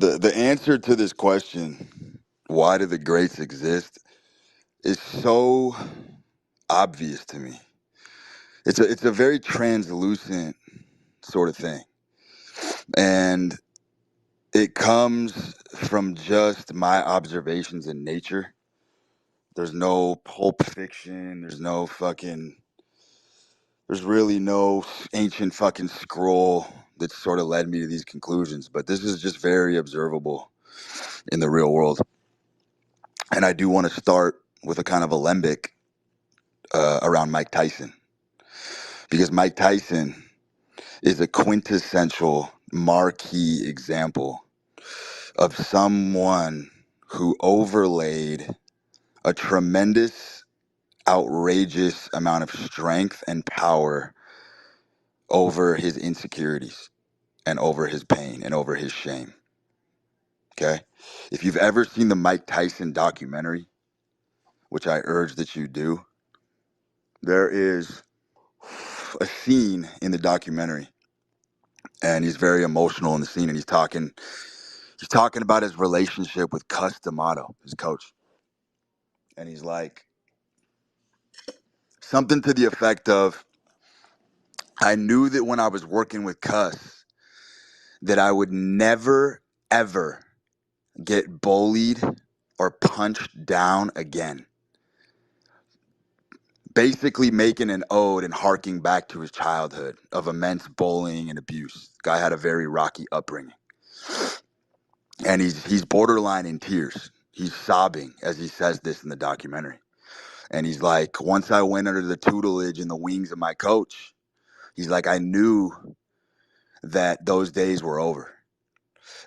The answer to this question, why do the greats exist, is so obvious to me. It's a very translucent sort of thing. And it comes from just my observations in nature. There's no pulp fiction, there's really no ancient fucking scroll that sort of led me to these conclusions, but this is just very observable in the real world. And I do want to start with a kind of alembic around Mike Tyson, because Mike Tyson is a quintessential marquee example of someone who overlaid a tremendous, outrageous amount of strength and power over his insecurities and over his pain and over his shame. Okay? If you've ever seen the Mike Tyson documentary, which I urge that you do, there is a scene in the documentary, and he's very emotional in the scene, and he's talking about his relationship with Cus D'Amato, his coach. And he's like, something to the effect of, I knew that when I was working with Cus that I would never, ever get bullied or punched down again. Basically making an ode and harking back to his childhood of immense bullying and abuse. Guy had a very rocky upbringing. And he's borderline in tears. He's sobbing as he says this in the documentary. And he's like, once I went under the tutelage and the wings of my coach, he's like, I knew that those days were over.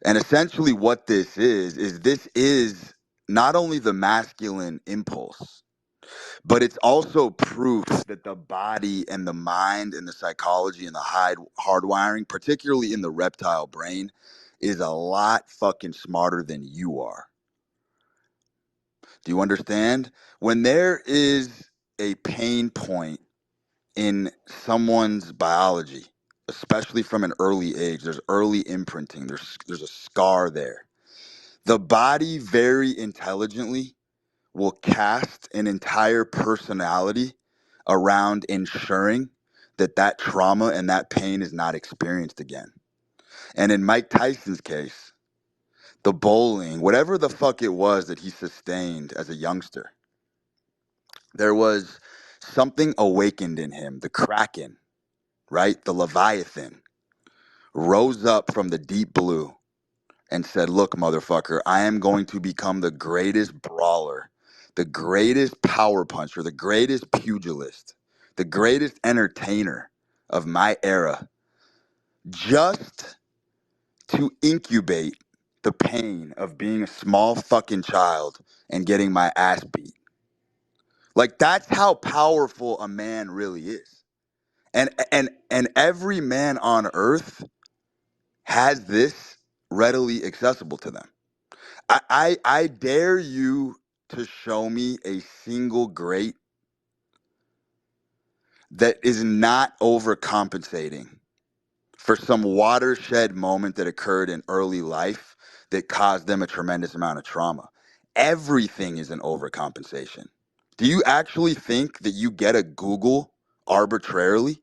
And essentially what this is not only the masculine impulse, but it's also proof that the body and the mind and the psychology and the hardwiring, particularly in the reptile brain, is a lot fucking smarter than you are. Do you understand? When there is a pain point in someone's biology, especially from an early age, there's early imprinting, there's a scar there. The body very intelligently will cast an entire personality around ensuring that that trauma and that pain is not experienced again. And in Mike Tyson's case, the bullying, whatever the fuck it was that he sustained as a youngster, there was something awakened in him. The Kraken, right? The Leviathan rose up from the deep blue and said, look, motherfucker, I am going to become the greatest brawler, the greatest power puncher, the greatest pugilist, the greatest entertainer of my era, just to incubate the pain of being a small fucking child and getting my ass beat. Like, that's how powerful a man really is. And every man on earth has this readily accessible to them. I dare you to show me a single great that is not overcompensating for some watershed moment that occurred in early life that caused them a tremendous amount of trauma. Everything is an overcompensation. Do you actually think that you get a Google arbitrarily?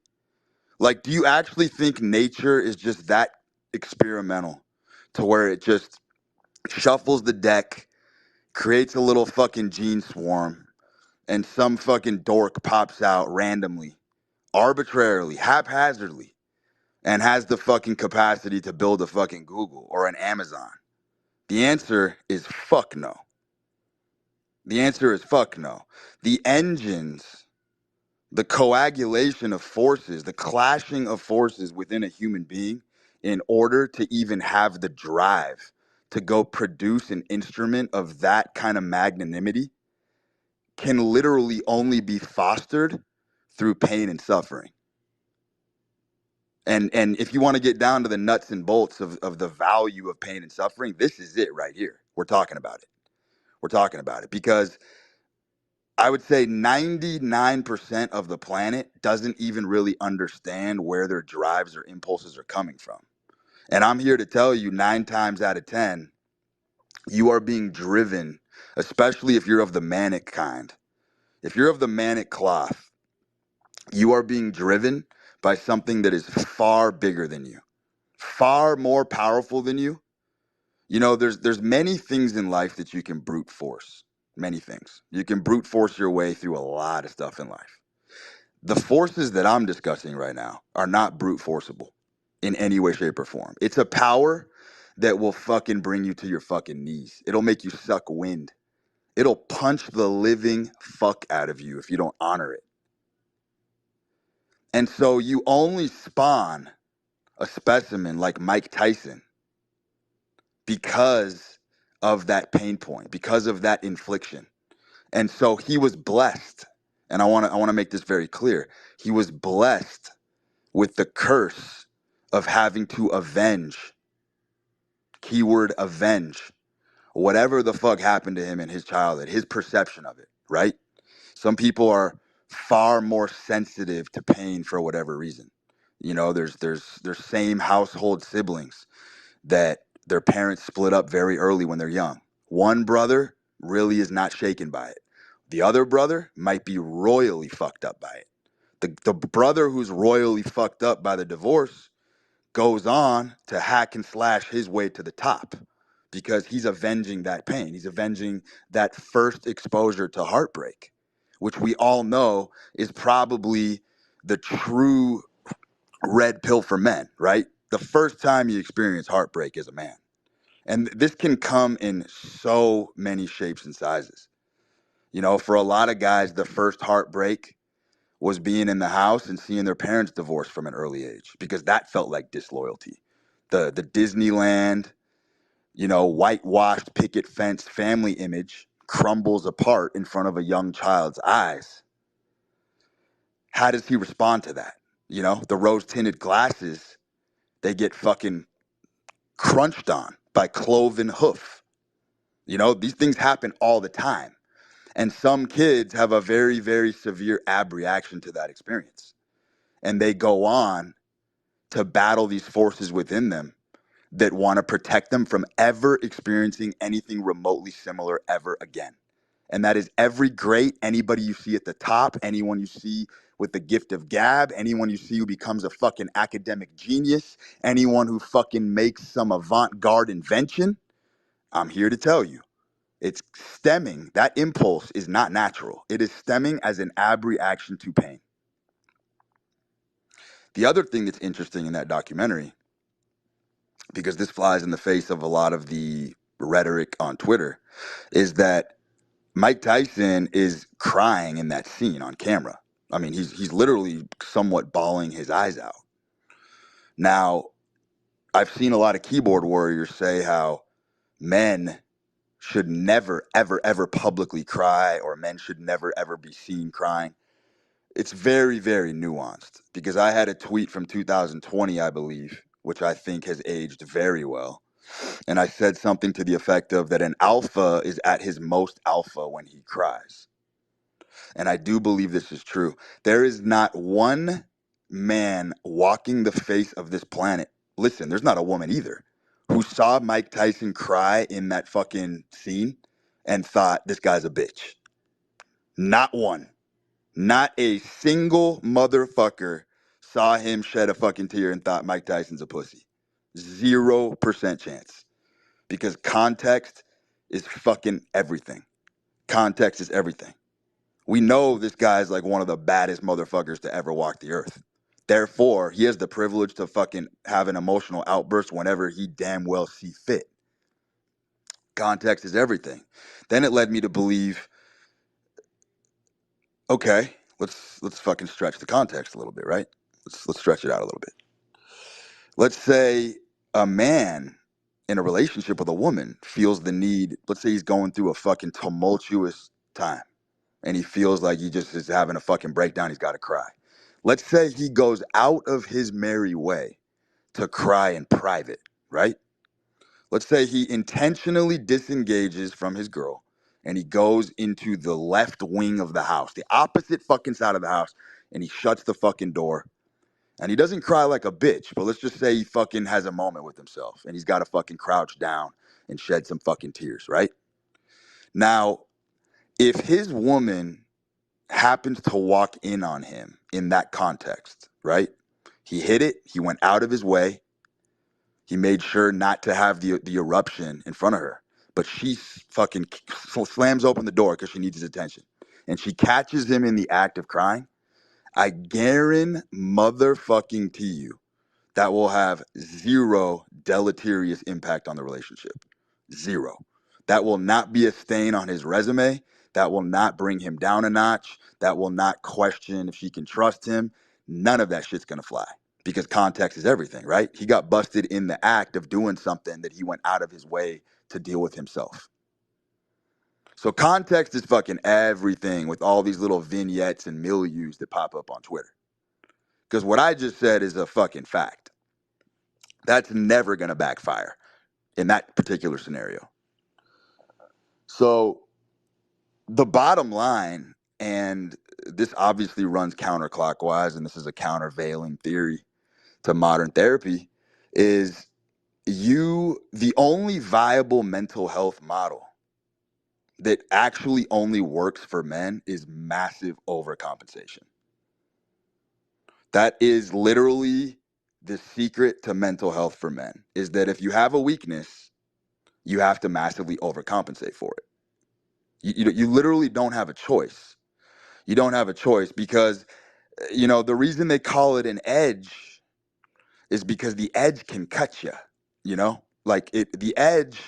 Like, do you actually think nature is just that experimental to where it just shuffles the deck, creates a little fucking gene swarm, and some fucking dork pops out randomly, arbitrarily, haphazardly, and has the fucking capacity to build a fucking Google or an Amazon? The answer is fuck no. The answer is fuck no. The engines, the coagulation of forces, the clashing of forces within a human being in order to even have the drive to go produce an instrument of that kind of magnanimity can literally only be fostered through pain and suffering. And if you want to get down to the nuts and bolts of the value of pain and suffering, this is it right here. We're talking about it. We're talking about it because I would say 99% of the planet doesn't even really understand where their drives or impulses are coming from. And I'm here to tell you 9 times out of 10, you are being driven, especially if you're of the manic kind. If you're of the manic cloth, you are being driven by something that is far bigger than you, far more powerful than you. You know, there's many things in life that you can brute force. Many things. You can brute force your way through a lot of stuff in life. The forces that I'm discussing right now are not brute forceable in any way, shape, or form. It's a power that will fucking bring you to your fucking knees. It'll make you suck wind. It'll punch the living fuck out of you if you don't honor it. And so you only spawn a specimen like Mike Tyson because of that pain point, because of that infliction. And so he was blessed. And I want to make this very clear. He was blessed with the curse of having to avenge, keyword avenge, whatever the fuck happened to him in his childhood, his perception of it, right? Some people are far more sensitive to pain for whatever reason. You know, there's same household siblings that their parents split up very early when they're young. One brother really is not shaken by it. The other brother might be royally fucked up by it. The brother who's royally fucked up by the divorce goes on to hack and slash his way to the top because he's avenging that pain. He's avenging that first exposure to heartbreak, which we all know is probably the true red pill for men, right? The first time you experience heartbreak as a man. And this can come in so many shapes and sizes. You know, for a lot of guys, the first heartbreak was being in the house and seeing their parents divorce from an early age because that felt like disloyalty. The Disneyland, you know, whitewashed picket fence family image crumbles apart in front of a young child's eyes. How does he respond to that? You know, the rose tinted glasses, they get fucking crunched on by cloven hoof. You know, these things happen all the time. And some kids have a very, very severe abreaction to that experience. And they go on to battle these forces within them that want to protect them from ever experiencing anything remotely similar ever again. And that is every great, anybody you see at the top, anyone you see with the gift of gab, anyone you see who becomes a fucking academic genius, anyone who fucking makes some avant-garde invention. I'm here to tell you, it's stemming. That impulse is not natural. It is stemming as an abreaction to pain. The other thing that's interesting in that documentary, because this flies in the face of a lot of the rhetoric on Twitter, is that Mike Tyson is crying in that scene on camera. I mean, he's literally somewhat bawling his eyes out. Now, I've seen a lot of keyboard warriors say how men should never, ever, ever publicly cry, or men should never, ever be seen crying. It's very, very nuanced because I had a tweet from 2020, I believe, which I think has aged very well. And I said something to the effect of that an alpha is at his most alpha when he cries. And I do believe this is true. There is not one man walking the face of this planet. Listen, there's not a woman either who saw Mike Tyson cry in that fucking scene and thought this guy's a bitch. Not one. Not a single motherfucker saw him shed a fucking tear and thought Mike Tyson's a pussy. 0% chance. Because context is fucking everything. Context is everything. We know this guy's like one of the baddest motherfuckers to ever walk the earth. Therefore, he has the privilege to fucking have an emotional outburst whenever he damn well see fit. Context is everything. Then it led me to believe, okay, let's fucking stretch the context a little bit, right? Let's stretch it out a little bit. Let's say a man in a relationship with a woman feels the need, let's say he's going through a fucking tumultuous time and he feels like he just is having a fucking breakdown, he's got to cry. Let's say he goes out of his merry way to cry in private, right? Let's say he intentionally disengages from his girl and he goes into the left wing of the house, the opposite fucking side of the house, and he shuts the fucking door And he doesn't cry like a bitch, but let's just say he fucking has a moment with himself and he's got to fucking crouch down and shed some fucking tears, right? Now, if his woman happens to walk in on him in that context, right? He hit it, he went out of his way, he made sure not to have the eruption in front of her, but she fucking slams open the door because she needs his attention. And she catches him in the act of crying. I guarantee motherfucking to you that will have zero deleterious impact on the relationship. Zero. That will not be a stain on his resume. That will not bring him down a notch. That will not question if she can trust him. None of that shit's gonna fly because context is everything, right? He got busted in the act of doing something that he went out of his way to deal with himself. So context is fucking everything with all these little vignettes and milieus that pop up on Twitter. Because what I just said is a fucking fact. That's never going to backfire in that particular scenario. So the bottom line, and this obviously runs counterclockwise, and this is a countervailing theory to modern therapy, is the only viable mental health model that actually only works for men is massive overcompensation. That is literally the secret to mental health for men, is that if you have a weakness, you have to massively overcompensate for it. You literally don't have a choice. You don't have a choice because, the reason they call it an edge is because the edge can cut you, like the edge,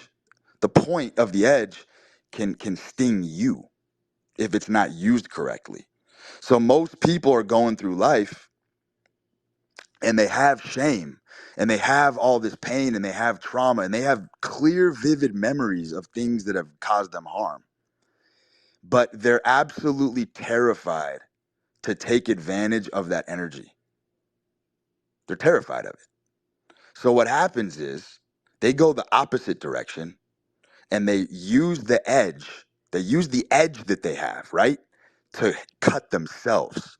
the point of the edge can sting you if it's not used correctly. So most people are going through life and they have shame and they have all this pain and they have trauma and they have clear, vivid memories of things that have caused them harm. But they're absolutely terrified to take advantage of that energy. They're terrified of it. So what happens is they go the opposite direction and they use the edge. They use the edge that they have, right? To cut themselves.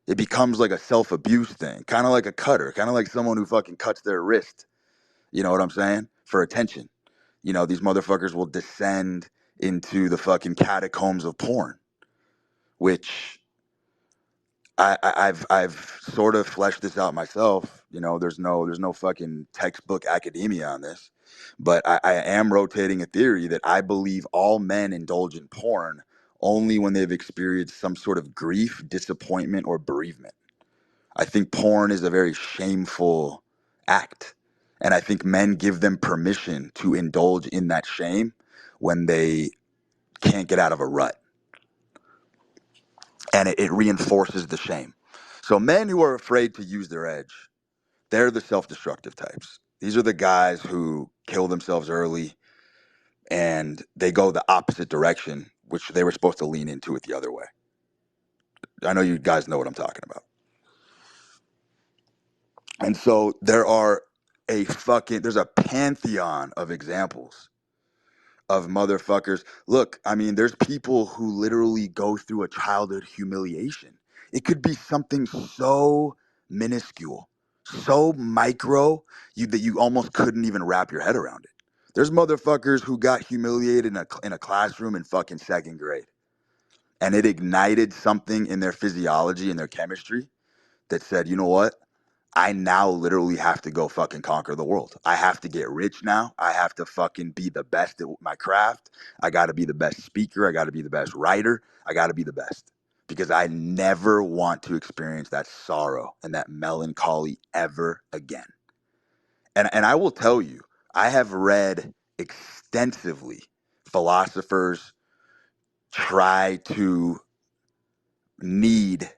It becomes like a self-abuse thing, kind of like a cutter, kind of like someone who fucking cuts their wrist. You know what I'm saying? For attention. These motherfuckers will descend into the fucking catacombs of porn, which I've sort of fleshed this out myself. There's no fucking textbook academia on this, but I am rotating a theory that I believe all men indulge in porn only when they've experienced some sort of grief, disappointment, or bereavement. I think porn is a very shameful act, and I think men give them permission to indulge in that shame when they can't get out of a rut. And it reinforces the shame. So men who are afraid to use their edge, they're the self-destructive types. These are the guys who kill themselves early and they go the opposite direction, which they were supposed to lean into it the other way. I know you guys know what I'm talking about. And so there's a pantheon of examples of motherfuckers. Look, I mean, there's people who literally go through a childhood humiliation. It could be something so minuscule, so micro, that you almost couldn't even wrap your head around it. There's motherfuckers who got humiliated in a classroom in fucking second grade, and it ignited something in their physiology and their chemistry that said, you know what? I now literally have to go fucking conquer the world. I have to get rich now. I have to fucking be the best at my craft. I got to be the best speaker. I got to be the best writer. I got to be the best because I never want to experience that sorrow and that melancholy ever again. And I will tell you, I have read extensively philosophers try to knead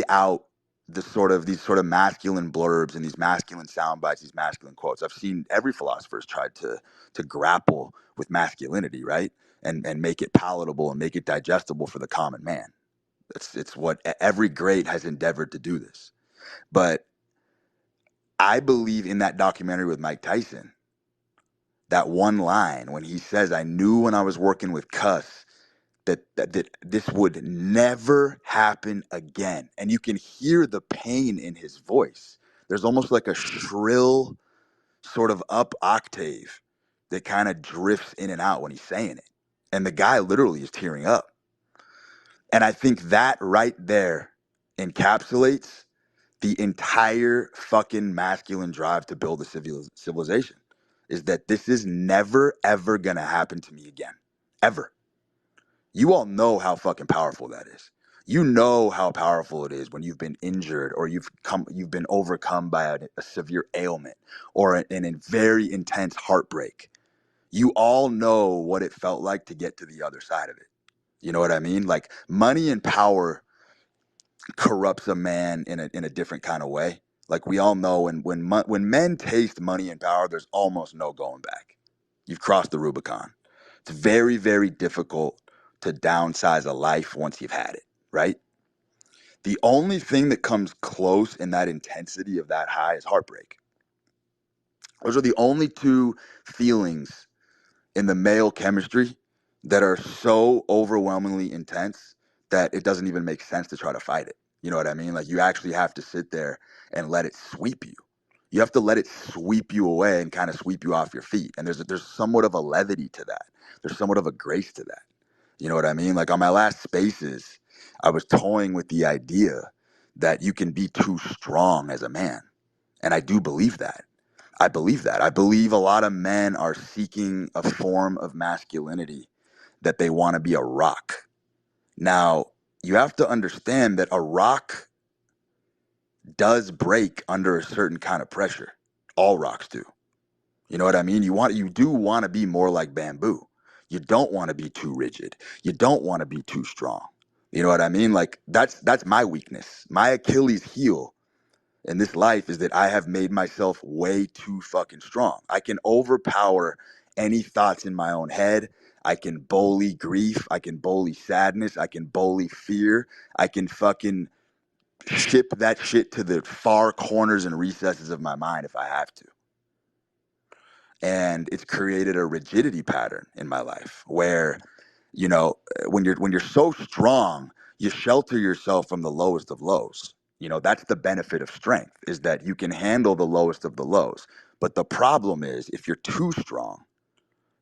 out these sort of masculine blurbs and these masculine sound bites, these masculine quotes. I've seen every philosopher's tried to grapple with masculinity, right? And make it palatable and make it digestible for the common man. It's what every great has endeavored to do this. But I believe in that documentary with Mike Tyson, that one line when he says, I knew when I was working with Cuss that this would never happen again. And you can hear the pain in his voice. There's almost like a shrill sort of up octave that kind of drifts in and out when he's saying it. And the guy literally is tearing up. And I think that right there encapsulates the entire fucking masculine drive to build a civilization, is that this is never, ever going to happen to me again. Ever. You all know how fucking powerful that is. You know how powerful it is when you've been injured or you've been overcome by a severe ailment or a very intense heartbreak. You all know what it felt like to get to the other side of it. You know what I mean? Like, money and power corrupts a man in a different kind of way. Like, we all know when men taste money and power, there's almost no going back. You've crossed the Rubicon. It's very, very difficult to downsize a life once you've had it, right? The only thing that comes close in that intensity of that high is heartbreak. Those are the only two feelings in the male chemistry that are so overwhelmingly intense that it doesn't even make sense to try to fight it. You know what I mean? Like, you actually have to sit there and let it sweep you. You have to let it sweep you away and kind of sweep you off your feet. And there's somewhat of a levity to that. There's somewhat of a grace to that. You know what I mean? Like, on my last spaces, I was toying with the idea that you can be too strong as a man. And I do believe that. I believe that. I believe a lot of men are seeking a form of masculinity that they want to be a rock. Now, you have to understand that a rock does break under a certain kind of pressure. All rocks do. You know what I mean? You do want to be more like bamboo. You don't want to be too rigid. You don't want to be too strong. You know what I mean? Like, that's my weakness. My Achilles heel in this life is that I have made myself way too fucking strong. I can overpower any thoughts in my own head. I can bully grief. I can bully sadness. I can bully fear. I can fucking ship that shit to the far corners and recesses of my mind if I have to. And it's created a rigidity pattern in my life where, you know, when you're so strong, you shelter yourself from the lowest of lows. You know, that's the benefit of strength, is that you can handle the lowest of the lows. But the problem is, if you're too strong,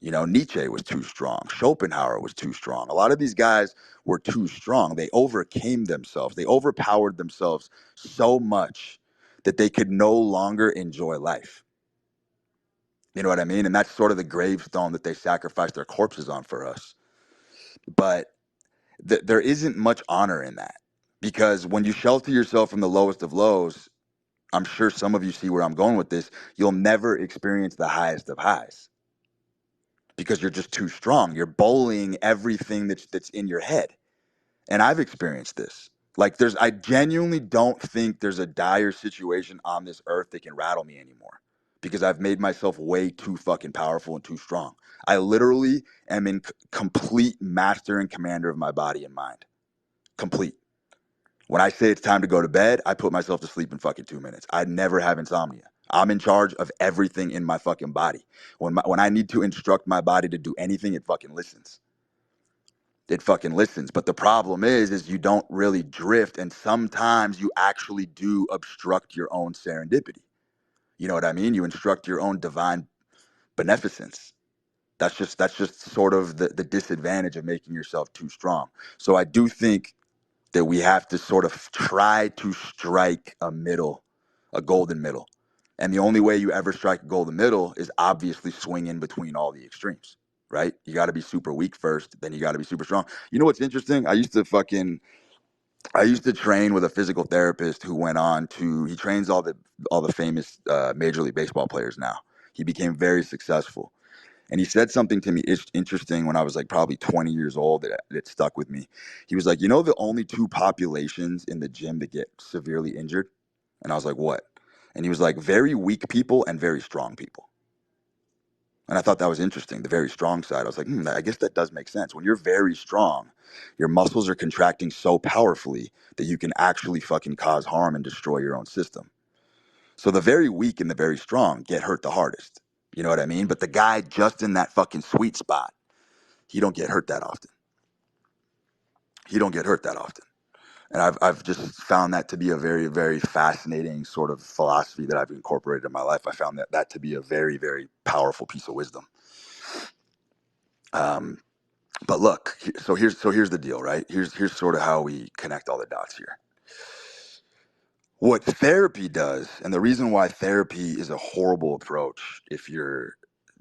you know, Nietzsche was too strong. Schopenhauer was too strong. A lot of these guys were too strong. They overcame themselves. They overpowered themselves so much that they could no longer enjoy life. You know what I mean? And that's sort of the gravestone that they sacrificed their corpses on for us. But there isn't much honor in that, because when you shelter yourself from the lowest of lows, I'm sure some of you see where I'm going with this, you'll never experience the highest of highs because you're just too strong. You're bullying everything that's in your head. And I've experienced this. Like, I genuinely don't think there's a dire situation on this earth that can rattle me anymore, because I've made myself way too fucking powerful and too strong. I literally am in complete master and commander of my body and mind. Complete. When I say it's time to go to bed, I put myself to sleep in fucking 2 minutes. I never have insomnia. I'm in charge of everything in my fucking body. When I need to instruct my body to do anything, it fucking listens. It fucking listens. But the problem is you don't really drift, and sometimes you actually do obstruct your own serendipity. You know what I mean? You instruct your own divine beneficence. That's just sort of the disadvantage of making yourself too strong. So I do think that we have to sort of try to strike a golden middle. And the only way you ever strike a golden middle is obviously swing in between all the extremes, right? You got to be super weak first, then you got to be super strong. You know what's interesting? I used to train with a physical therapist who went on to, he trains all the famous Major League Baseball players now. He became very successful. And he said something to me interesting when I was like probably 20 years old that stuck with me. He was like, you know, the only two populations in the gym that get severely injured? And I was like, what? And he was like, very weak people and very strong people. And I thought that was interesting, the very strong side. I was like, I guess that does make sense. When you're very strong, your muscles are contracting so powerfully that you can actually fucking cause harm and destroy your own system. So the very weak and the very strong get hurt the hardest. You know what I mean? But the guy just in that fucking sweet spot, he don't get hurt that often. he don't get hurt that often. And I've just found that to be a very, very fascinating sort of philosophy that I've incorporated in my life. I found that to be a very, very powerful piece of wisdom. But look, here's the deal, right? Here's sort of how we connect all the dots here. What therapy does, and the reason why therapy is a horrible approach if you're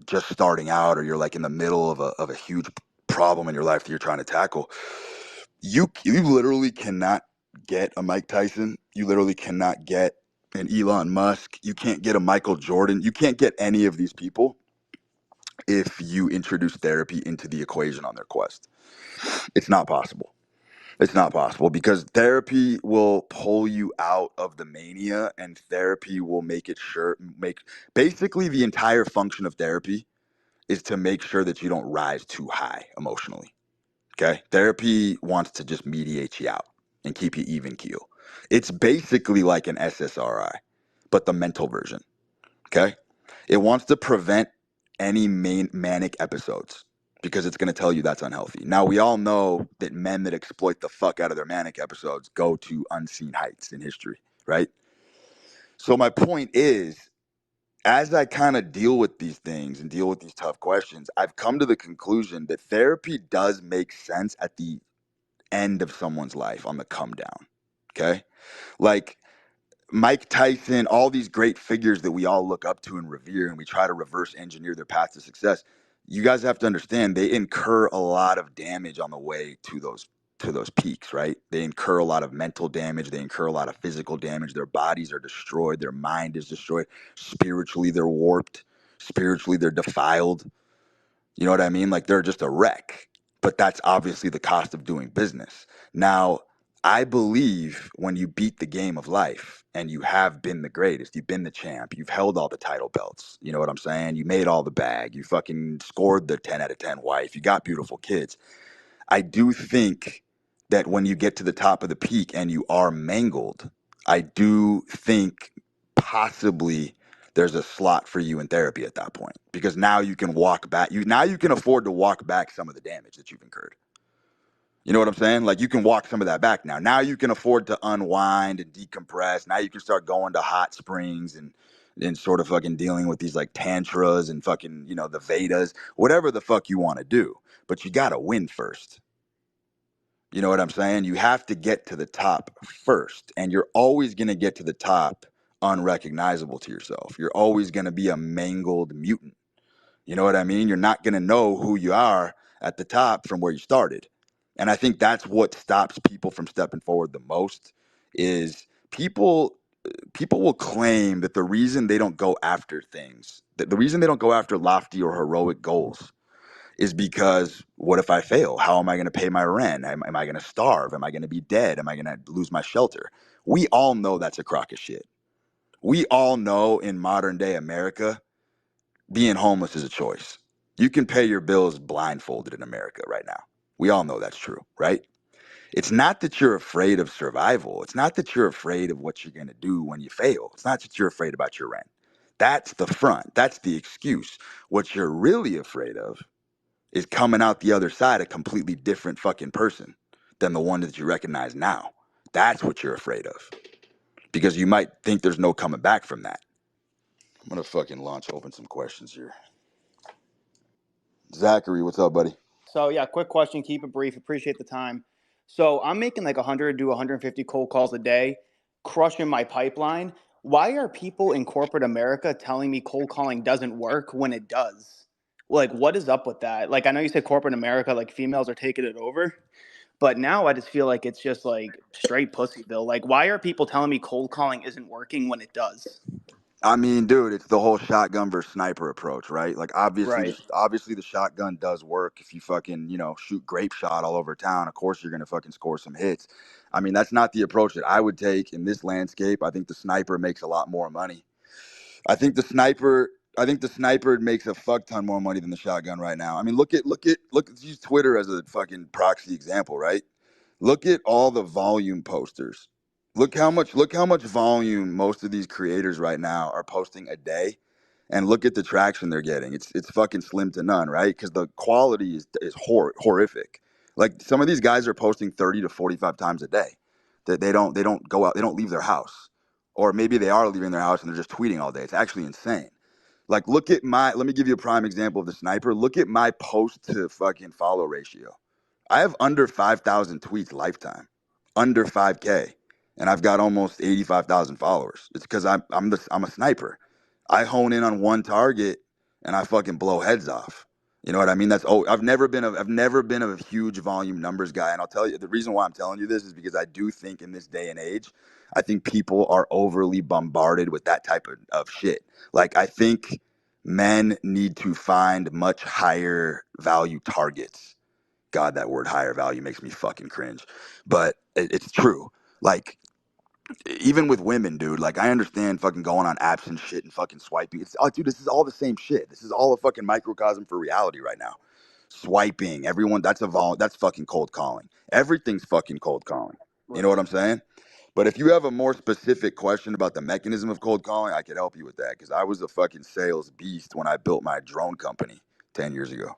just starting out or you're like in the middle of a huge problem in your life that you're trying to tackle, you literally cannot get a Mike Tyson. You literally cannot get an Elon Musk. You can't get a Michael Jordan. You can't get any of these people if you introduce therapy into the equation on their quest. It's not possible. It's not possible because therapy will pull you out of the mania, and therapy will make basically the entire function of therapy is to make sure that you don't rise too high emotionally. Okay. Therapy wants to just mediate you out and keep you even keel. It's basically like an SSRI, but the mental version. Okay. It wants to prevent any manic episodes because it's going to tell you that's unhealthy. Now, we all know that men that exploit the fuck out of their manic episodes go to unseen heights in history, right? So, my point is, as I kind of deal with these things and deal with these tough questions, I've come to the conclusion that therapy does make sense at the end of someone's life on the come down. Okay. Like Mike Tyson, all these great figures that we all look up to and revere, and we try to reverse engineer their path to success. You guys have to understand they incur a lot of damage on the way to those peaks, right? They incur a lot of mental damage, they incur a lot of physical damage. Their bodies are destroyed, their mind is destroyed. Spiritually, they're warped. Spiritually, they're defiled. You know what I mean? Like they're just a wreck. But that's obviously the cost of doing business. Now, I believe when you beat the game of life and you have been the greatest, you've been the champ, you've held all the title belts. You know what I'm saying? You made all the bag, you fucking scored the 10 out of 10 wife, you got beautiful kids. I do think that when you get to the top of the peak and you are mangled, I do think possibly there's a slot for you in therapy at that point because now you can walk back. Now you can afford to walk back some of the damage that you've incurred. You know what I'm saying? Like you can walk some of that back now. Now you can afford to unwind and decompress. Now you can start going to hot springs and sort of fucking dealing with these like tantras and fucking, you know, the Vedas, whatever the fuck you want to do. But you got to win first. You know what I'm saying? You have to get to the top first, and you're always going to get to the top unrecognizable to yourself. You're always going to be a mangled mutant. You know what I mean? You're not going to know who you are at the top from where you started. And I think that's what stops people from stepping forward the most is people will claim that the reason they don't go after things, that the reason they don't go after lofty or heroic goals is because what if I fail? How am I going to pay my rent? Am I going to starve? Am I going to be dead? Am I going to lose my shelter? We all know that's a crock of shit. We all know in modern day America, being homeless is a choice. You can pay your bills blindfolded in America right now. We all know that's true, right? It's not that you're afraid of survival. It's not that you're afraid of what you're going to do when you fail. It's not that you're afraid about your rent. That's the front. That's the excuse. What you're really afraid of is coming out the other side a completely different fucking person than the one that you recognize now. That's what you're afraid of. Because you might think there's no coming back from that. I'm gonna fucking launch open some questions here. Zachary, what's up, buddy? So yeah, quick question, keep it brief. Appreciate the time. So I'm making like 100 to 150 cold calls a day, crushing my pipeline. Why are people in corporate America telling me cold calling doesn't work when it does? Like, what is up with that? Like, I know you said corporate America, like females are taking it over, but now I just feel like it's just like straight pussyville. Like, why are people telling me cold calling isn't working when it does? I mean, dude, it's the whole shotgun versus sniper approach, right? Like, Right. obviously, the shotgun does work. If you fucking, shoot grape shot all over town, of course you're gonna fucking score some hits. I mean, that's not the approach that I would take in this landscape. I think the sniper makes a lot more money. I think the sniper. I think the sniper makes a fuck ton more money than the shotgun right now. I mean, look at use Twitter as a fucking proxy example, right? Look at all the volume posters. Look how much volume most of these creators right now are posting a day, and look at the traction they're getting. It's fucking slim to none, right? Because the quality is horrific. Like some of these guys are posting 30 to 45 times a day. That they don't go out, they don't leave their house. Or maybe they are leaving their house and they're just tweeting all day. It's actually insane. Like look at my let me give you a prime example of the sniper. Look at my post to fucking follow ratio. I have under 5,000 tweets lifetime. Under 5K. And I've got almost 85,000 followers. It's because I'm a sniper. I hone in on one target and I fucking blow heads off. You know what I mean? I've never been a huge volume numbers guy, and I'll tell you the reason why I'm telling you this is because I do think in this day and age, I think people are overly bombarded with that type of shit. Like I think men need to find much higher value targets. God, that word higher value makes me fucking cringe, but it's true. Like even with women, dude, like I understand fucking going on apps and shit and fucking swiping. It's dude, this is all the same shit. This is all a fucking microcosm for reality right now. Swiping, everyone, that's fucking cold calling. Everything's fucking cold calling. You know what Right. I'm saying? But if you have a more specific question about the mechanism of cold calling, I could help you with that because I was a fucking sales beast when I built my drone company 10 years ago.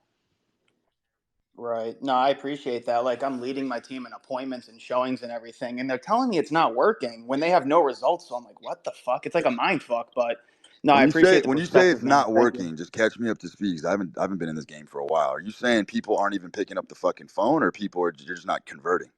Right. No, I appreciate that. Like I'm leading my team in appointments and showings and everything, and they're telling me it's not working when they have no results. So I'm like, what the fuck? It's like a mind fuck. But no, I appreciate the When you say perspective, it's man. not Thank you. working, just catch me up to speed 'cause I haven't been in this game for a while. Are you saying people aren't even picking up the fucking phone, or people are you're just not converting?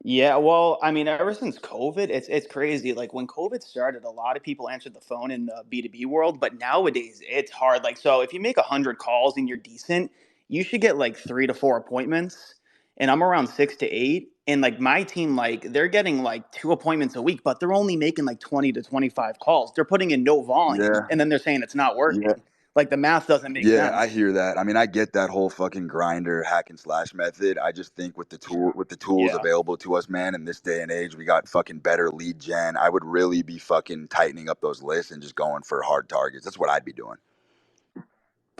Yeah, well, I mean, ever since COVID, it's crazy. Like when COVID started, a lot of people answered the phone in the B2B world, but nowadays it's hard. Like, so if you make 100 calls and you're decent, you should get like 3 to 4 appointments. And I'm around 6 to 8. And like my team, like they're getting like 2 appointments a week, but they're only making like 20 to 25 calls. They're putting in no volume, Yeah, and then they're saying it's not yeah, working. Like the math doesn't make yeah. I sense. hear that. I mean, I get that whole fucking grinder hack and slash method. I just think with the tools Yeah. available to us, man, in this day and age, we got fucking better lead gen. I would really be fucking tightening up those lists and just going for hard targets. That's what I'd be doing.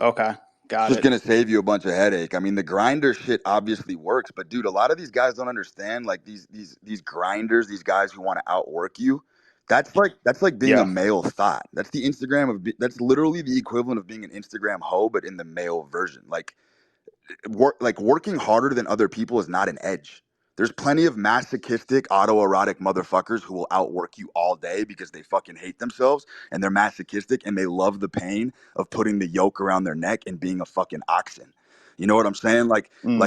Okay. It's Got just it. gonna save you a bunch of headache. I mean, the grinder shit obviously works, but dude, a lot of these guys don't understand. Like these grinders, these guys who want to outwork you. That's like being a Yeah. male thought. That's literally the equivalent of being an Instagram hoe, but in the male version. Working harder than other people is not an edge. There's plenty of masochistic, autoerotic motherfuckers who will outwork you all day because they fucking hate themselves and they're masochistic and they love the pain of putting the yoke around their neck and being a fucking oxen. You know what I'm saying? Mm.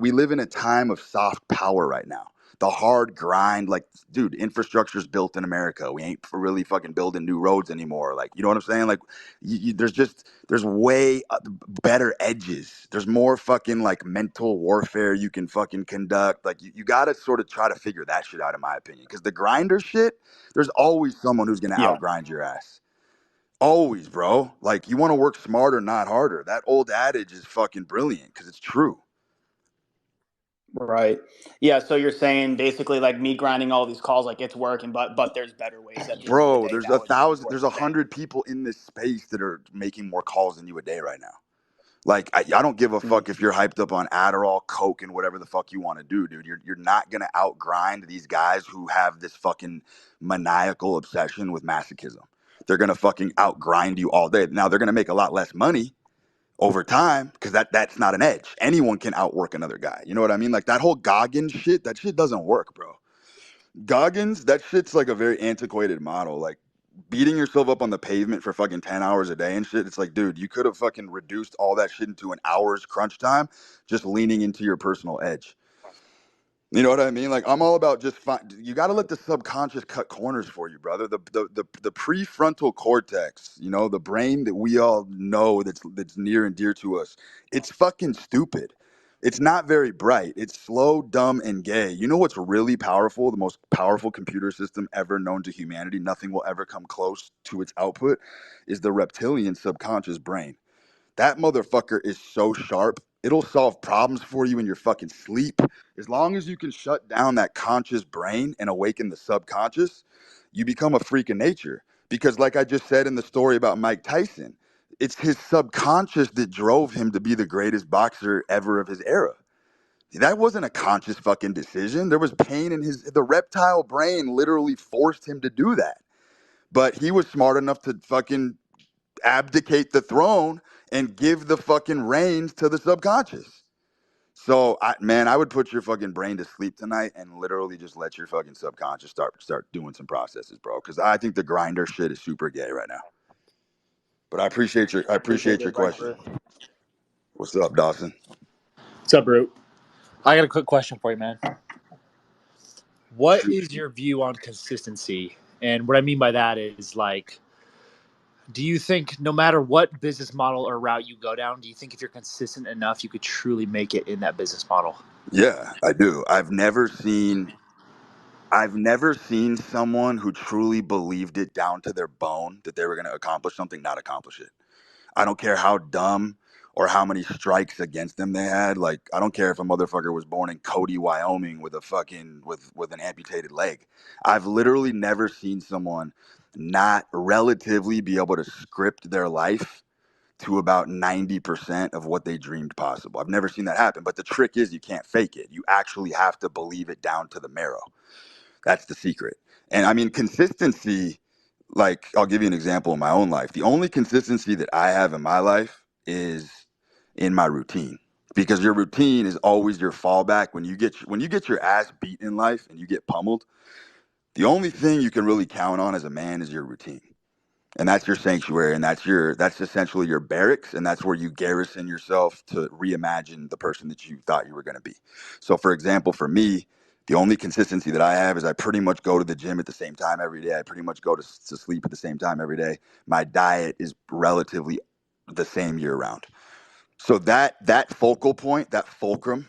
We live in a time of soft power right now. The hard grind, like, dude, infrastructure's built in America. We ain't really fucking building new roads anymore. Like, you know what I'm saying? Like, there's way better edges. There's more fucking like mental warfare you can fucking conduct. Like you got to sort of try to figure that shit out, in my opinion. Because the grinder shit, there's always someone who's gonna Yeah. outgrind your ass. Always, bro. Like you want to work smarter, not harder. That old adage is fucking brilliant because it's true. Right. Yeah. So you're saying basically like me grinding all these calls, like it's working, but there's better ways at the end of the Bro, day nowadays, is what there's you're saying. 100 people in this space that are making more calls than you a day right now. Like I don't give a Mm. fuck if you're hyped up on Adderall, Coke, and whatever the fuck you want to do, dude. You're not gonna outgrind these guys who have this fucking maniacal obsession with masochism. They're gonna fucking outgrind you all day. Now they're gonna make a lot less money over time because that's not an edge. Anyone can outwork another guy. You know what I mean? Like that whole Goggins shit. That shit doesn't work, bro. Goggins, that shit's like a very antiquated model. Like beating yourself up on the pavement for fucking 10 hours a day and shit. It's like, dude, you could have fucking reduced all that shit into an hour's crunch time just leaning into your personal edge. You know what I mean? Like I'm all about you got to let the subconscious cut corners for you, brother. The prefrontal cortex, the brain that we all know that's near and dear to us. It's fucking stupid. It's not very bright. It's slow, dumb, and gay. You know what's really powerful? The most powerful computer system ever known to humanity. Nothing will ever come close to its output. Is the reptilian subconscious brain. That motherfucker is so sharp. It'll solve problems for you in your fucking sleep. As long as you can shut down that conscious brain and awaken the subconscious, you become a freak of nature. Because, like I just said in the story about Mike Tyson, it's his subconscious that drove him to be the greatest boxer ever of his era. That wasn't a conscious fucking decision. There was pain in the reptile brain literally forced him to do that. But he was smart enough to fucking abdicate the throne and give the fucking reins to the subconscious. So, I would put your fucking brain to sleep tonight and literally just let your fucking subconscious start doing some processes, bro. Because I think the grinder shit is super gay right now. But I Appreciate appreciate the your advice, question. bro. What's up, Dawson? What's up, Brute? I got a quick question for you, man. What Shoot. is your view on consistency? And what I mean by that is like, do you think no matter what business model or route you go down, do you think if you're consistent enough, you could truly make it in that business model? Yeah, I do. I've never seen someone who truly believed it down to their bone that they were going to accomplish something, not accomplish it. I don't care how dumb or how many strikes against them they had. Like, I don't care if a motherfucker was born in Cody, Wyoming with a fucking with an amputated leg. I've literally never seen someone not relatively be able to script their life to about 90% of what they dreamed possible. I've never seen that happen. But the trick is you can't fake it. You actually have to believe it down to the marrow. That's the secret. And I mean, consistency, like, I'll give you an example in my own life. The only consistency that I have in my life is in my routine. Because your routine is always your fallback when you get your ass beat in life and you get pummeled. The only thing you can really count on as a man is your routine, and that's your sanctuary, and that's essentially your barracks, and that's where you garrison yourself to reimagine the person that you thought you were going to be. So for example, for me, the only consistency that I have is I pretty much go to the gym at the same time every day. I pretty much go to sleep at the same time every day. My diet is relatively the same year round. So that focal point, that fulcrum,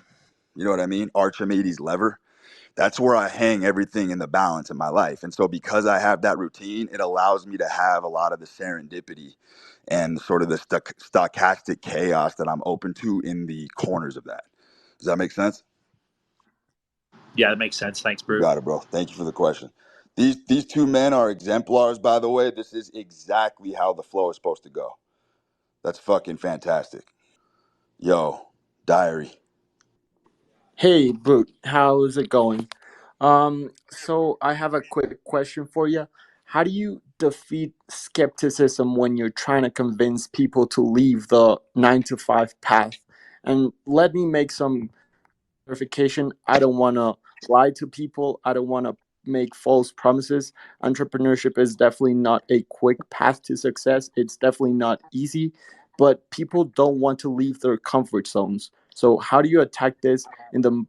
you know what I mean, Archimedes lever, that's where I hang everything in the balance in my life. And so because I have that routine, it allows me to have a lot of the serendipity and sort of the stochastic chaos that I'm open to in the corners of that. Does that make sense? Yeah, that makes sense. Thanks, You Brute. got it, bro. Thank you for the question. These two men are exemplars, by the way. This is exactly how the flow is supposed to go. That's fucking fantastic. Yo, diary. Hey, Brute, how's it going? So I have a quick question for you. How do you defeat skepticism when you're trying to convince people to leave the 9 to 5 path? And let me make some clarification. I don't want to lie to people. I don't want to make false promises. Entrepreneurship is definitely not a quick path to success. It's definitely not easy, but people don't want to leave their comfort zones. So how do you attack this in the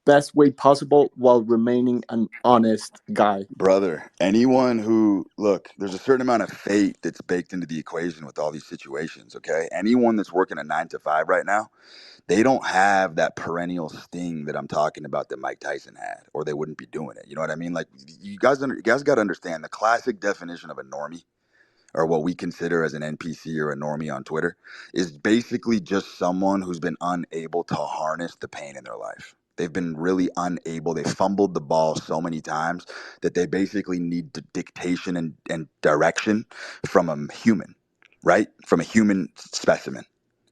best way possible while remaining an honest guy? Brother, anyone who, look, there's a certain amount of fate that's baked into the equation with all these situations, okay? Anyone that's working a 9 to 5 right now, they don't have that perennial sting that I'm talking about that Mike Tyson had, or they wouldn't be doing it. You know what I mean? Like, you guys got to understand the classic definition of a normie, or what we consider as an NPC or a normie on Twitter, is basically just someone who's been unable to harness the pain in their life. They've been really unable. They fumbled the ball so many times that they basically need the dictation and direction from a human, right? From a human specimen.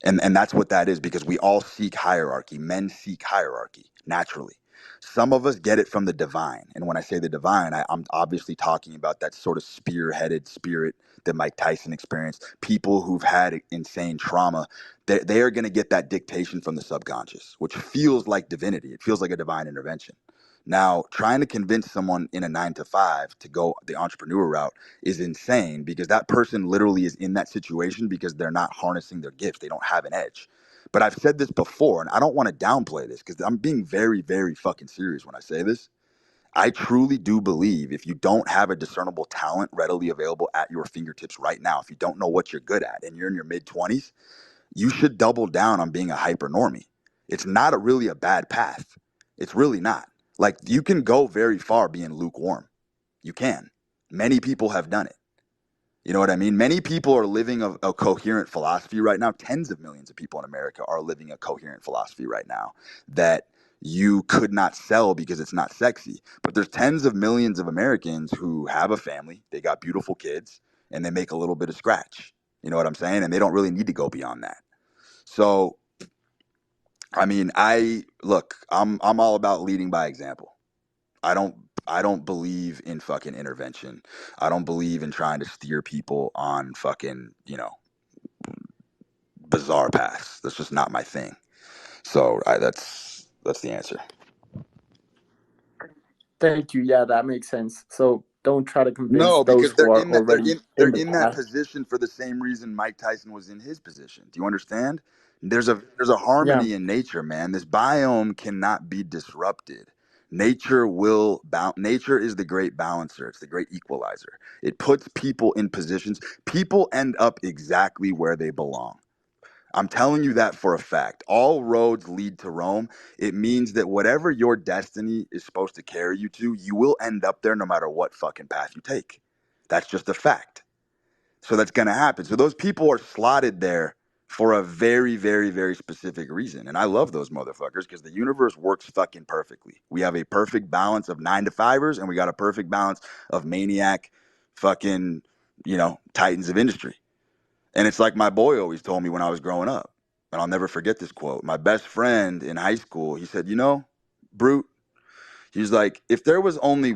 And that's what that is, because we all seek hierarchy. Men seek hierarchy naturally. Some of us get it from the divine. And when I say the divine, I'm obviously talking about that sort of spearheaded spirit that Mike Tyson experienced. People who've had insane trauma, they are going to get that dictation from the subconscious, which feels like divinity. It feels like a divine intervention. Now, trying to convince someone in a 9 to 5 to go the entrepreneur route is insane, because that person literally is in that situation because they're not harnessing their gifts. They don't have an edge. But I've said this before, and I don't want to downplay this because I'm being very, very fucking serious when I say this. I truly do believe if you don't have a discernible talent readily available at your fingertips right now, if you don't know what you're good at and you're in your mid 20s, you should double down on being a hyper normie. It's not really a bad path. It's really not. Like, you can go very far being lukewarm. You can. Many people have done it. You know what I mean? Many people are living a coherent philosophy right now. Tens of millions of people in America are living a coherent philosophy right now that you could not sell because it's not sexy. But there's tens of millions of Americans who have a family, they got beautiful kids, and they make a little bit of scratch. You know what I'm saying? And they don't really need to go beyond that. So, I mean, I'm all about leading by example. I don't I don't believe in fucking intervention. I don't believe in trying to steer people on fucking, bizarre paths. That's just not my thing. So that's the answer. Thank you. Yeah, that makes sense. So don't try to convince No, those because who they're are in that already they're in the in that path. position for the same reason Mike Tyson was in his position. Do you understand? There's a Yeah, harmony in nature, man. This biome cannot be disrupted. Nature is the great balancer. It's the great equalizer. It puts people in positions. People end up exactly where they belong. I'm telling you that for a fact. All roads lead to Rome. It means that whatever your destiny is supposed to carry you to, you will end up there no matter what fucking path you take. That's just a fact. So that's going to happen. So those people are slotted there for a very, very, very specific reason. And I love those motherfuckers because the universe works fucking perfectly. We have a perfect balance of 9 to 5ers and we got a perfect balance of maniac fucking, titans of industry. And it's like my boy always told me when I was growing up. And I'll never forget this quote. My best friend in high school, he said, Brute, he's like, if there was only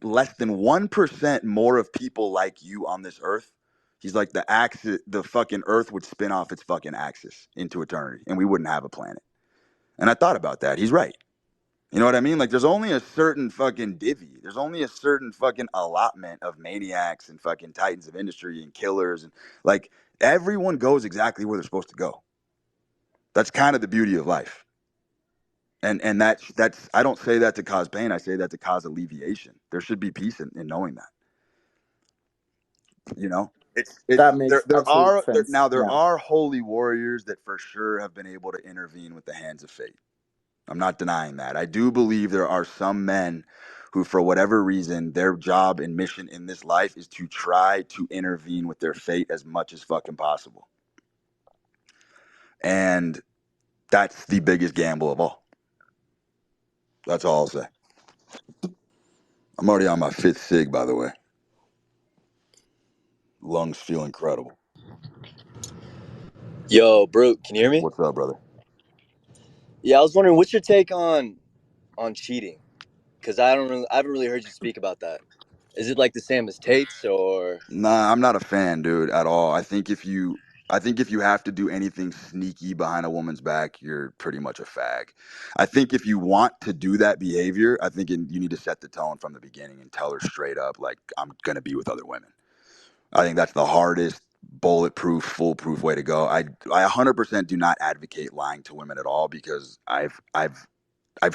less than 1% more of people like you on this earth, he's like, the fucking earth would spin off its fucking axis into eternity and we wouldn't have a planet. And I thought about that. He's right. You know what I mean? Like, there's only a certain fucking divvy. There's only a certain fucking allotment of maniacs and fucking titans of industry and killers. And like, everyone goes exactly where they're supposed to go. That's kind of the beauty of life. And that's I don't say that to cause pain. I say that to cause alleviation. There should be peace in knowing that. It's that makes absolute sense. there Yeah, are holy warriors that for sure have been able to intervene with the hands of fate. I'm not denying that. I do believe there are some men who, for whatever reason, their job and mission in this life is to try to intervene with their fate as much as fucking possible. And that's the biggest gamble of all. That's all I'll say. I'm already on my 5th cig, by the way. Lungs feel incredible. Yo, Brute, can you hear me? What's up, brother? Yeah, I was wondering what's your take on cheating? Because I haven't really heard you speak about that. Is it like the same as Tate's or? Nah, I'm not a fan, dude, at all. I think if you have to do anything sneaky behind a woman's back, you're pretty much a fag. I think if you want to do that behavior, you need to set the tone from the beginning and tell her straight up, like, I'm gonna be with other women. I think that's the hardest, bulletproof, foolproof way to go. I 100% do not advocate lying to women at all because I've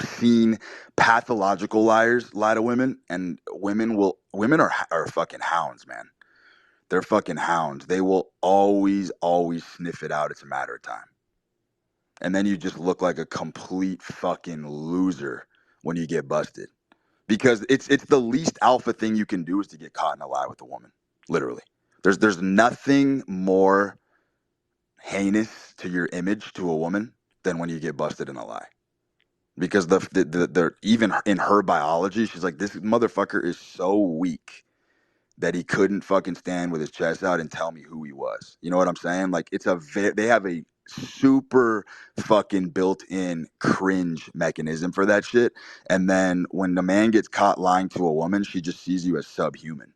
seen pathological liars lie to women, and women are fucking hounds, man. They're fucking hounds. They will always, always sniff it out. It's a matter of time. And then you just look like a complete fucking loser when you get busted. Because it's the least alpha thing you can do is to get caught in a lie with a woman. Literally. There's nothing more heinous to your image to a woman than when you get busted in a lie. Because the even in her biology, she's like, this motherfucker is so weak that he couldn't fucking stand with his chest out and tell me who he was. You know what I'm saying? Like, they have a super fucking built-in cringe mechanism for that shit. And then when the man gets caught lying to a woman, she just sees you as subhuman.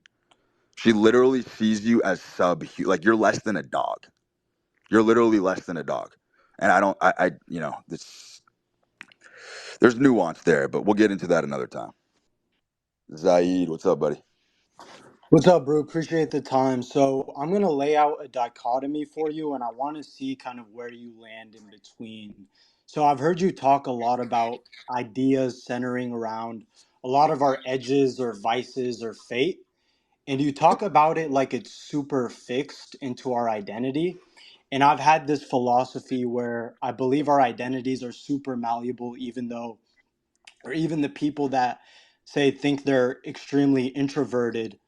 She literally sees you as subhuman. Like, you're less than a dog. You're literally less than a dog. And I don't, there's nuance there, but we'll get into that another time. Zaid, what's up, buddy? What's up, bro? Appreciate the time. So I'm gonna lay out a dichotomy for you, and I want to see kind of where you land in between. So I've heard you talk a lot about ideas centering around a lot of our edges or vices or fate, and you talk about it like it's super fixed into our identity. And I've had this philosophy where I believe our identities are super malleable, even though, or even the people that say think they're extremely introverted,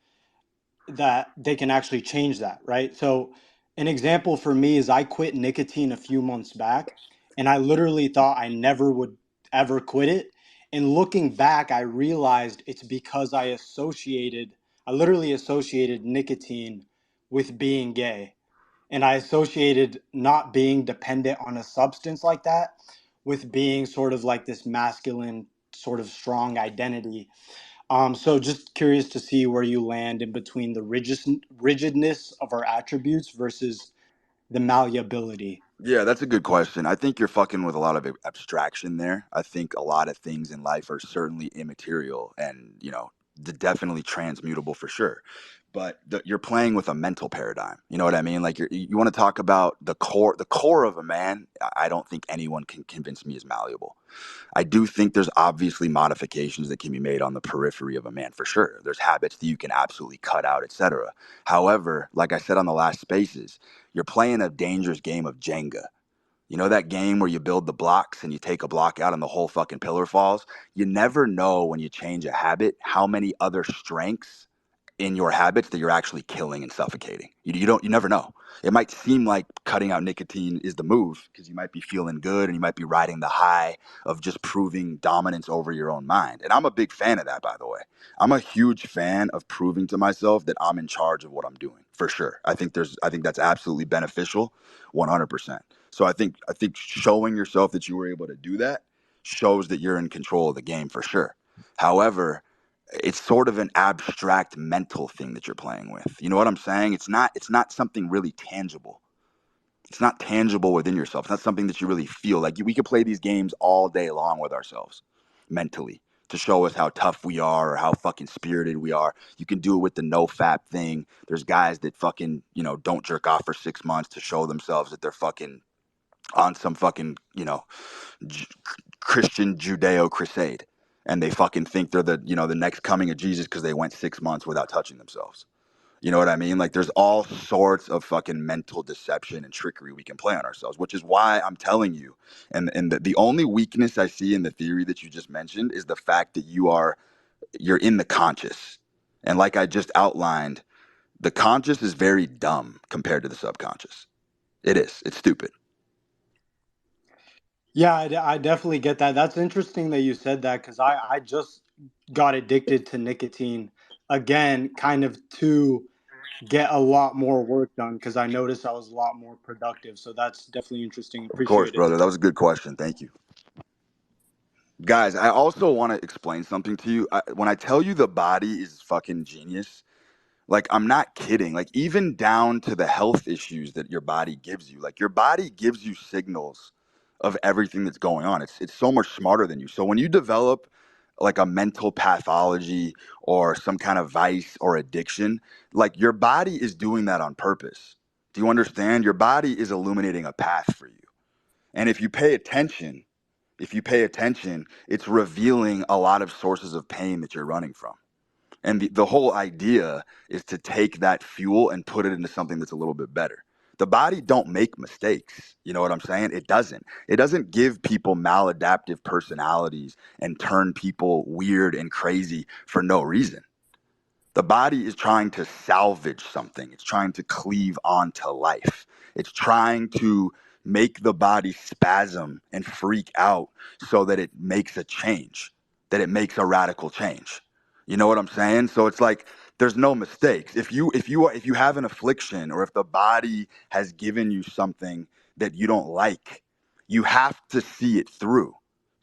that they can actually change that, right? So, an example for me is I quit nicotine a few months back, and I literally thought I never would ever quit it. And looking back, I realized it's because I literally associated nicotine with being gay. And I associated not being dependent on a substance like that with being sort of like this masculine, sort of strong identity. So just curious to see where you land in between the rigidness of our attributes versus the malleability. Yeah, that's a good question. I think you're fucking with a lot of abstraction there. I think a lot of things in life are certainly immaterial and, definitely transmutable for sure. But you're playing with a mental paradigm. You know what I mean? Like you want to talk about the core of a man. I don't think anyone can convince me is malleable. I do think there's obviously modifications that can be made on the periphery of a man for sure. There's habits that you can absolutely cut out, etc. However, like I said on the last spaces, you're playing a dangerous game of Jenga. You know that game where you build the blocks and you take a block out and the whole fucking pillar falls? You never know when you change a habit how many other strengths in your habits that you're actually killing and suffocating. You never know. It might seem like cutting out nicotine is the move because you might be feeling good and you might be riding the high of just proving dominance over your own mind. And I'm a big fan of that, by the way. I'm a huge fan of proving to myself that I'm in charge of what I'm doing, for sure. I think that's absolutely beneficial, 100%. So I think showing yourself that you were able to do that shows that you're in control of the game for sure. However, it's sort of an abstract mental thing that you're playing with. You know what I'm saying? It's not something really tangible. It's not tangible within yourself. It's not something that you really feel. Like we could play these games all day long with ourselves mentally to show us how tough we are or how fucking spirited we are. You can do it with the no fap thing. There's guys that fucking, don't jerk off for 6 months to show themselves that they're fucking on some fucking, J- Christian Judeo crusade, and they fucking think they're the next coming of Jesus because they went 6 months without touching themselves. You know what I mean? Like there's all sorts of fucking mental deception and trickery we can play on ourselves, which is why I'm telling you. And the only weakness I see in the theory that you just mentioned is the fact that you're in the conscious. And like I just outlined, the conscious is very dumb compared to the subconscious. It is. It's stupid. Yeah, I definitely get that. That's interesting that you said that because I just got addicted to nicotine again, kind of to get a lot more work done because I noticed I was a lot more productive. So that's definitely interesting. Of course, Appreciate it. brother. That was a good question. Thank you. Guys, I also want to explain something to you. When I tell you the body is fucking genius, like I'm not kidding. Like even down to the health issues that your body gives you. Like your body gives you signals of everything that's going on. It's so much smarter than you. So when you develop like a mental pathology or some kind of vice or addiction, like your body is doing that on purpose. Do you understand? Your body is illuminating a path for you. And if you pay attention, it's revealing a lot of sources of pain that you're running from. And the whole idea is to take that fuel and put it into something that's a little bit better. The body don't make mistakes. You know what I'm saying? It doesn't. It doesn't give people maladaptive personalities and turn people weird and crazy for no reason. The body is trying to salvage something. It's trying to cleave onto life. It's trying to make the body spasm and freak out so that it makes a change, that it makes a radical change. You know what I'm saying? So it's like there's no mistakes. If you have an affliction or if the body has given you something that you don't like, you have to see it through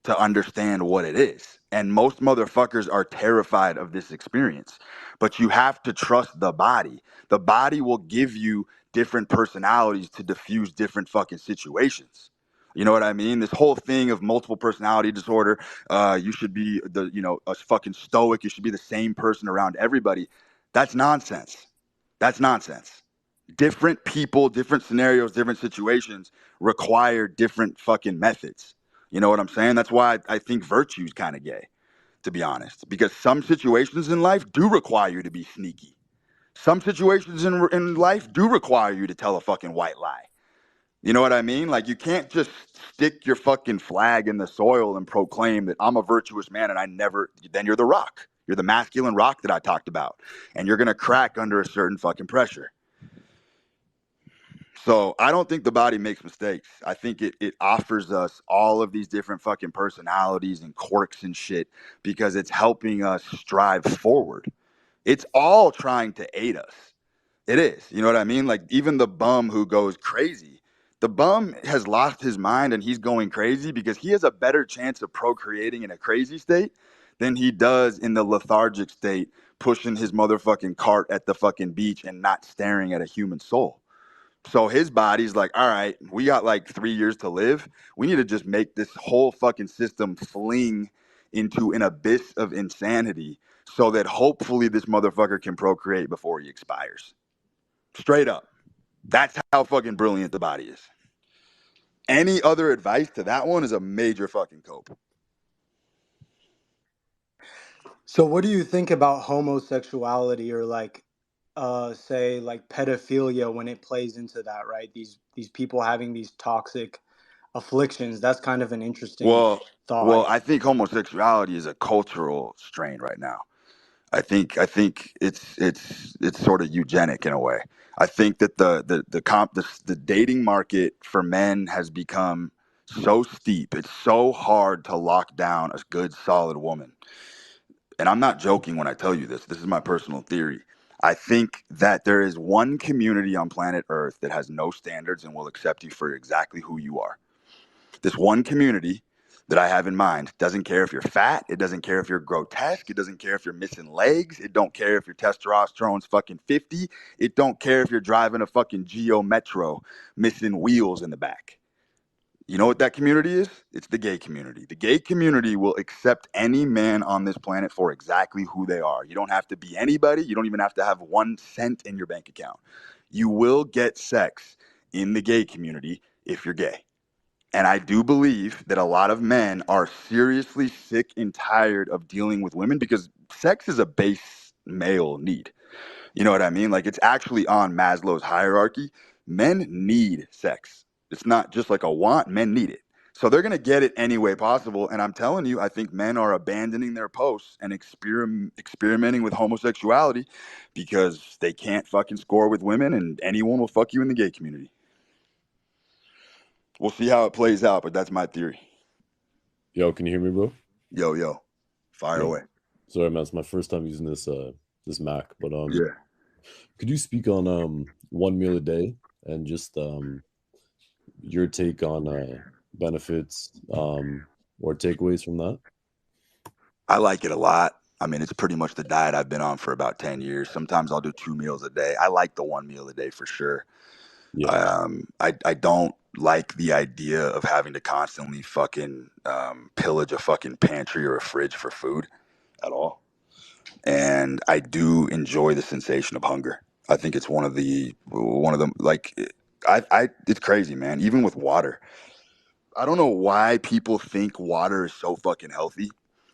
to understand what it is. And most motherfuckers are terrified of this experience, but you have to trust the body. The body will give you different personalities to diffuse different fucking situations. You know what I mean? This whole thing of multiple personality disorder, you should be a fucking stoic. You should be the same person around everybody. That's nonsense. That's nonsense. Different people, different scenarios, different situations require different fucking methods. You know what I'm saying? That's why I think virtue's kind of gay, to be honest, because some situations in life do require you to be sneaky. Some situations in life do require you to tell a fucking white lie. You know what I mean? Like you can't just stick your fucking flag in the soil and proclaim that I'm a virtuous man and I never, then you're the rock. You're the masculine rock that I talked about. And you're going to crack under a certain fucking pressure. So I don't think the body makes mistakes. I think it offers us all of these different fucking personalities and quirks and shit because it's helping us strive forward. It's all trying to aid us. It is. You know what I mean? Like even the bum who goes crazy, the bum has lost his mind and he's going crazy because he has a better chance of procreating in a crazy state than he does in the lethargic state, pushing his motherfucking cart at the fucking beach and not staring at a human soul. So his body's like, all right, we got like 3 years to live. We need to just make this whole fucking system fling into an abyss of insanity so that hopefully this motherfucker can procreate before he expires. Straight up. That's how fucking brilliant the body is. Any other advice to that one is a major fucking cope. So what do you think about homosexuality or like say like pedophilia when it plays into that, right? These people having these toxic afflictions. That's kind of an interesting Well, thought. I think homosexuality is a cultural strain right now. I think it's sort of eugenic in a way. I think that the dating market for men has become so steep. It's so hard to lock down a good solid woman. And I'm not joking when I tell you this. This is my personal theory. I think that there is one community on planet Earth that has no standards and will accept you for exactly who you are. This one community that I have in mind doesn't care if you're fat. It doesn't care if you're grotesque. It doesn't care if you're missing legs. It don't care if your testosterone's fucking 50. It don't care if you're driving a fucking Geo Metro missing wheels in the back. You know what that community is? It's the gay community. The gay community will accept any man on this planet for exactly who they are. You don't have to be anybody. You don't even have to have 1 cent in your bank account. You will get sex in the gay community if you're gay. And I do believe that a lot of men are seriously sick and tired of dealing with women because sex is a base male need. You know what I mean? Like, it's actually on Maslow's hierarchy. Men need sex. It's not just like a want, men need it. So they're going to get it any way possible. And I'm telling you, I think men are abandoning their posts and experimenting with homosexuality because they can't fucking score with women and anyone will fuck you in the gay community. We'll see how it plays out, but that's my theory. Yo, can you hear me, bro? Yo, fire Yo, away. sorry, man. It's my first time using this Mac, but Yeah. could you speak on one meal a day and just your take on benefits or takeaways from that? I like it a lot. I mean, it's pretty much the diet I've been on for about 10 years. Sometimes I'll do 2 meals a day. I like the 1 meal a day for sure. Yeah, I don't like the idea of having to constantly fucking pillage a fucking pantry or a fridge for food at all. And I do enjoy the sensation of hunger. I think it's one of the like I it's crazy, man. Even with water, I don't know why people think water is so fucking healthy,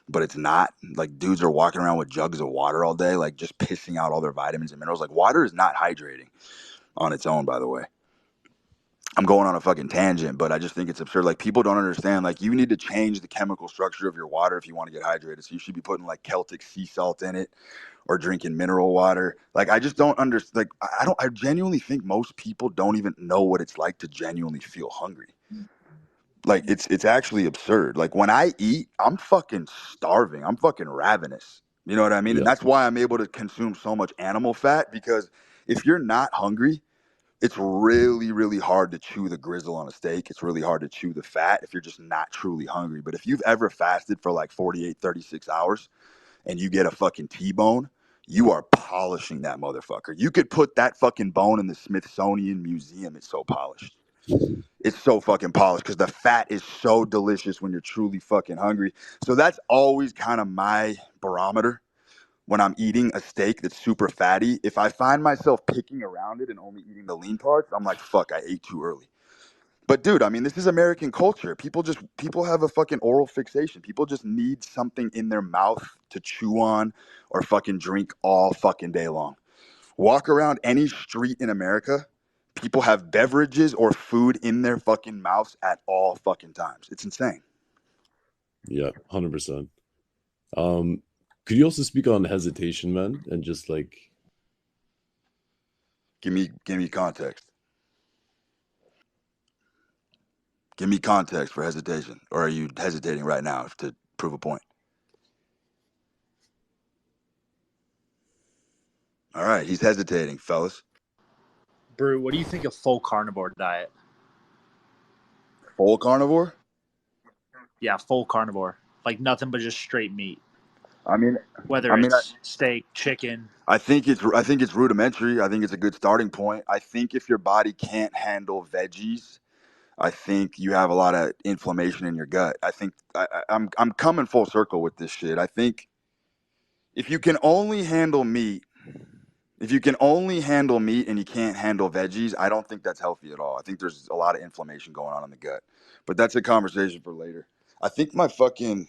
but it's not. Like, dudes are walking around with jugs of water all day, like just pissing out all their vitamins and minerals. Like, water is not hydrating on its own, by the way. I'm going on a fucking tangent, but I just think it's absurd. Like, people don't understand. Like, you need to change the chemical structure of your water if you want to get hydrated. So you should be putting like Celtic sea salt in it or drinking mineral water. Like, I just don't understand. Like, I don't. I genuinely think most people don't even know what it's like to genuinely feel hungry. Like, it's actually absurd. Like, when I eat, I'm fucking starving. I'm fucking ravenous. You know what I mean? And yeah, that's why I'm able to consume so much animal fat, because if you're not hungry, it's really, really hard to chew the grizzle on a steak. It's really hard to chew the fat if you're just not truly hungry. But if you've ever fasted for like 48, 36 hours and you get a fucking T-bone, you are polishing that motherfucker. You could put that fucking bone in the Smithsonian Museum. It's so polished. It's so fucking polished because the fat is so delicious when you're truly fucking hungry. So that's always kind of my barometer when I'm eating a steak that's super fatty. If I find myself picking around it and only eating the lean parts, I'm like, fuck, I ate too early. But dude, I mean, this is American culture. People have a fucking oral fixation. People just need something in their mouth to chew on or fucking drink all fucking day long. Walk around any street in America, people have beverages or food in their fucking mouths at all fucking times. It's insane. yeah, 100%. Could you also speak on hesitation, man, and just like Give me context. Give me context for hesitation. Or are you hesitating right now to prove a point? All right, he's hesitating, fellas. Brew, what do you think of full carnivore diet? Full carnivore? Yeah, full carnivore. Like nothing but just straight meat. I mean, whether I mean, it's steak, chicken. I think it's rudimentary. I think it's a good starting point. I think if your body can't handle veggies, I think you have a lot of inflammation in your gut. I think I'm coming full circle with this shit. I think if you can only handle meat, and you can't handle veggies, I don't think that's healthy at all. I think there's a lot of inflammation going on in the gut. But that's a conversation for later. I think my fucking